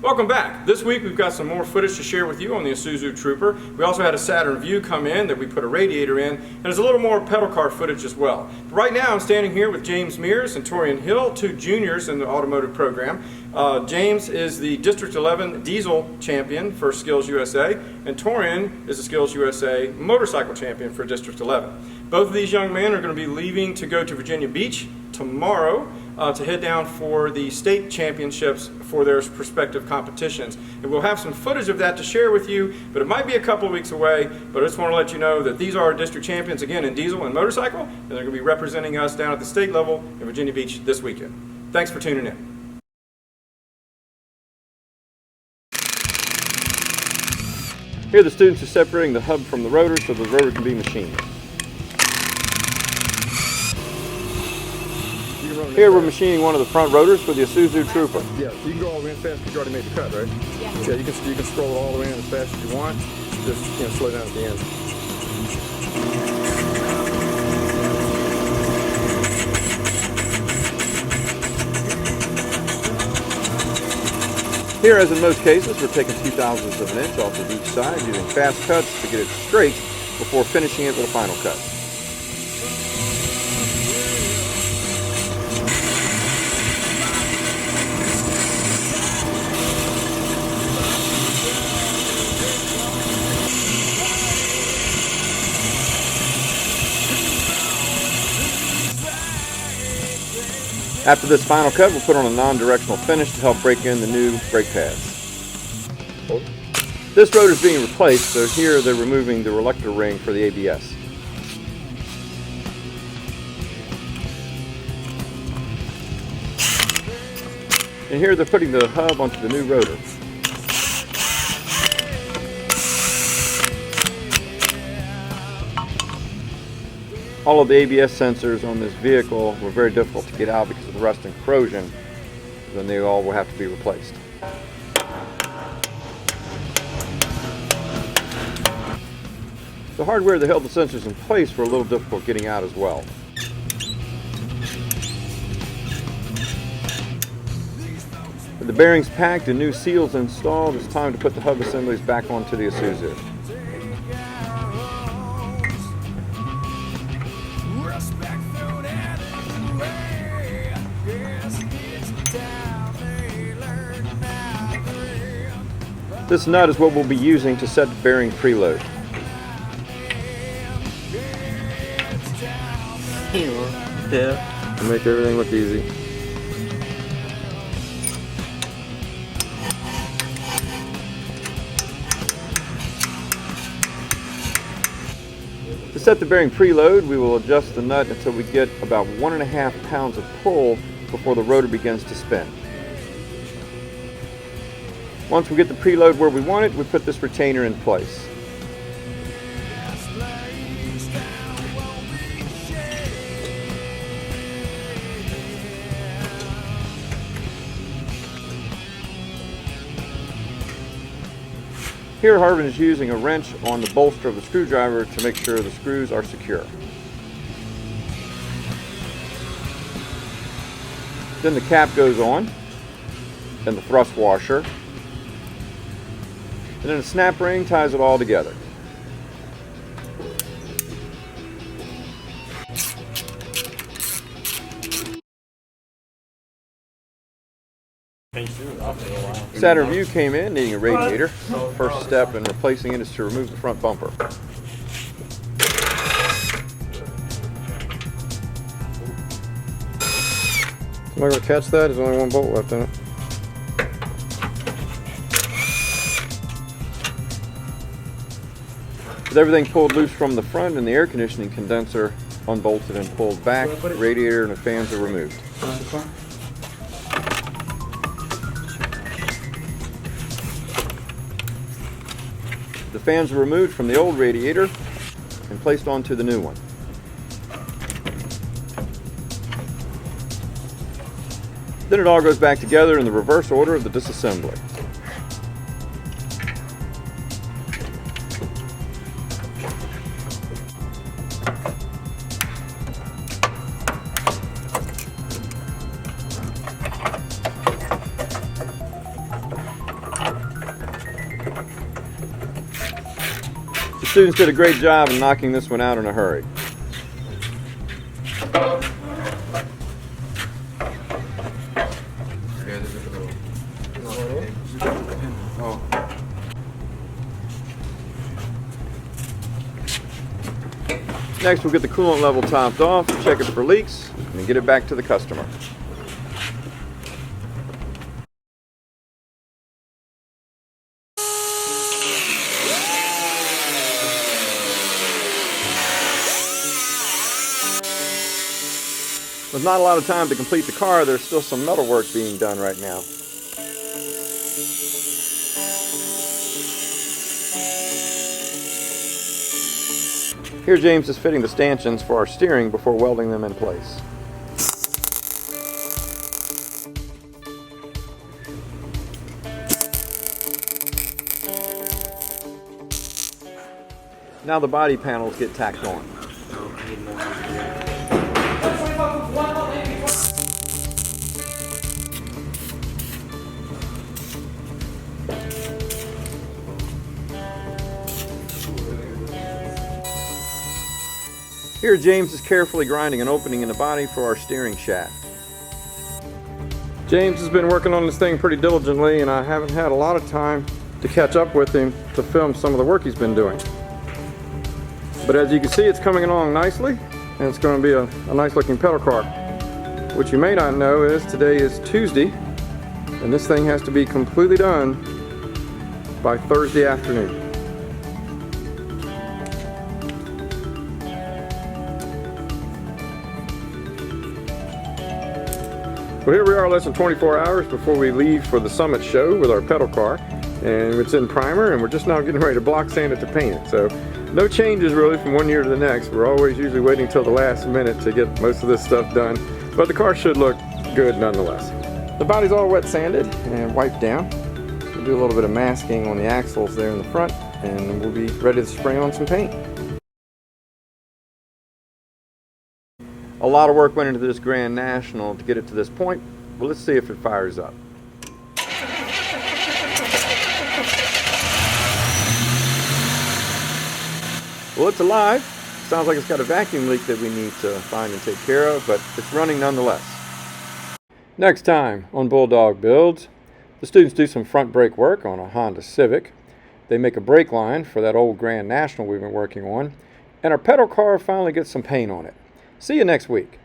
Welcome back. This week we've got some more footage to share with you on the Isuzu Trooper. We also had a Saturn Vue come in that we put a radiator in, and there's a little more pedal car footage as well. But right now I'm standing here with James Mears and Torian Hill, two juniors in the automotive program. James is the District 11 Diesel Champion for Skills USA, and Torian is the Skills USA Motorcycle Champion for District 11. Both of these young men are going to be leaving to go to Virginia Beach tomorrow to head down for the state championships for their respective competitions. And we'll have some footage of that to share with you, but it might be a couple of weeks away. But I just want to let you know that these are our district champions again in diesel and motorcycle, and they're going to be representing us down at the state level in Virginia Beach this weekend. Thanks for tuning in. Here the students are separating the hub from the rotor so the rotor can be machined. Here we're machining one of the front rotors for the Isuzu Trooper. Yeah, you can go all the way in fast because you already made the cut, right? Yeah. Yeah, you can scroll it all the way in as fast as you want. Just slow down at the end. Here, as in most cases, we're taking 0.02 of an inch off of each side using fast cuts to get it straight before finishing it with a final cut. After this final cut, we'll put on a non-directional finish to help break in the new brake pads. This rotor is being replaced, so here they're removing the reluctor ring for the ABS. And here they're putting the hub onto the new rotor. All of the ABS sensors on this vehicle were very difficult to get out because of the rust and corrosion. Then they all will have to be replaced. The hardware that held the sensors in place were a little difficult getting out as well. With the bearings packed and new seals installed, it's time to put the hub assemblies back onto the Isuzu. This nut is what we'll be using to set the bearing preload. Yeah. To make everything look easy. To set the bearing preload, we will adjust the nut until we get about 1.5 pounds of pull before the rotor begins to spin. Once we get the preload where we want it, we put this retainer in place. Here Harvin is using a wrench on the bolster of the screwdriver to make sure the screws are secure. Then the cap goes on, then the thrust washer, and then a snap ring ties it all together. Saturn Vue came in needing a radiator. First step in replacing it is to remove the front bumper. Am I going to catch that? There's only one bolt left in it. With everything pulled loose from the front and the air conditioning condenser unbolted and pulled back, the radiator and the fans are removed. The fans are removed from the old radiator and placed onto the new one. Then it all goes back together in the reverse order of the disassembly. students did a great job in knocking this one out in a hurry. Next, we'll get the coolant level topped off, check it for leaks, and get it back to the customer. With not a lot of time to complete the car, there's still some metal work being done right now. Here James is fitting the stanchions for our steering before welding them in place. Now the body panels get tacked on. Here James is carefully grinding an opening in the body for our steering shaft. James has been working on this thing pretty diligently, and I haven't had a lot of time to catch up with him to film some of the work he's been doing. But as you can see, it's coming along nicely, and it's going to be a nice looking pedal car. What you may not know is today is Tuesday, and this thing has to be completely done by Thursday afternoon. Well, here we are less than 24 hours before we leave for the Summit show with our pedal car, and it's in primer, and we're just now getting ready to block sand it to paint it. So no changes really from one year to the next. We're always usually waiting till the last minute to get most of this stuff done, but the car should look good nonetheless. The body's all wet sanded and wiped down. We'll do a little bit of masking on the axles there in the front, and we'll be ready to spray on some paint. A lot of work went into this Grand National to get it to this point. Well, let's see if it fires up. Well, it's alive. Sounds like it's got a vacuum leak that we need to find and take care of, but it's running nonetheless. Next time on Bulldog Builds, the students do some front brake work on a Honda Civic. They make a brake line for that old Grand National we've been working on, and our pedal car finally gets some paint on it. See you next week.